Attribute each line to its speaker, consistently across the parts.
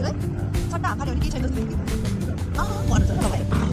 Speaker 1: है सट्टा हाम फाल्यो भने केही छैन जस्तो भन्नु छ तपाईँ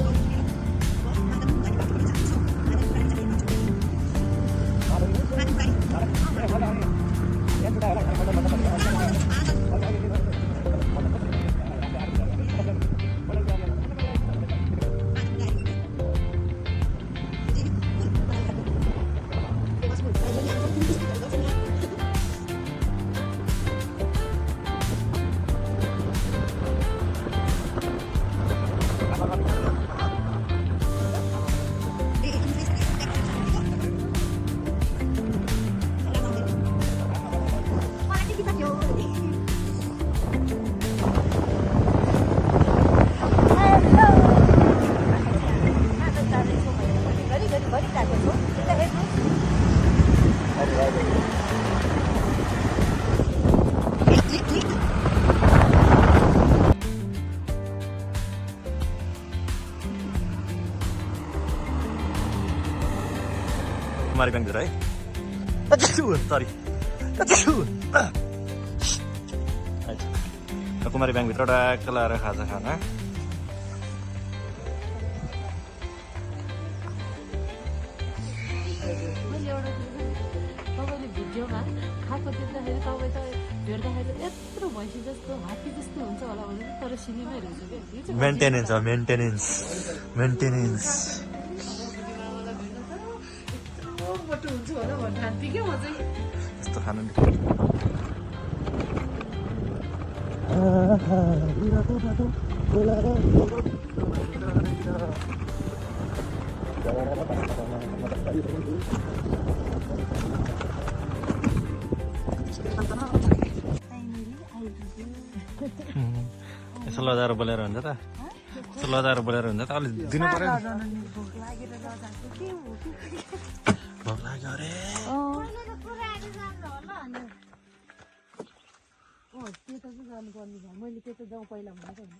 Speaker 2: कुमारी ब्याङ्कभित्र है सरी कुमारी ब्याङ्कभित्र ट्याक्क लाएर खाजा खाना
Speaker 3: तपाईँले भिडियोमा खाएको देख्दाखेरि तपाईँ त हेर्दाखेरि यत्रो भैँसी जस्तो हात्ती जस्तो हुन्छ होला भने तर सिनेमै हेर्छ क्या
Speaker 2: मेन्टेनेन्स हो मेन्टेनेन्स
Speaker 3: बटु हुन्छ होला भन्नु ठान्थेँ क्या म चाहिँ
Speaker 2: यस्तो खानु यसो लजाएर बोलेर हुन्छ त यसो लजाएर बोलेर हुन्छ त अलिक दिनु पर्यो भोक लाग्यो अरे
Speaker 3: त्यता चाहिँ जानुपर्ने भयो मैले त्यता जाउँ पहिला भनेको नि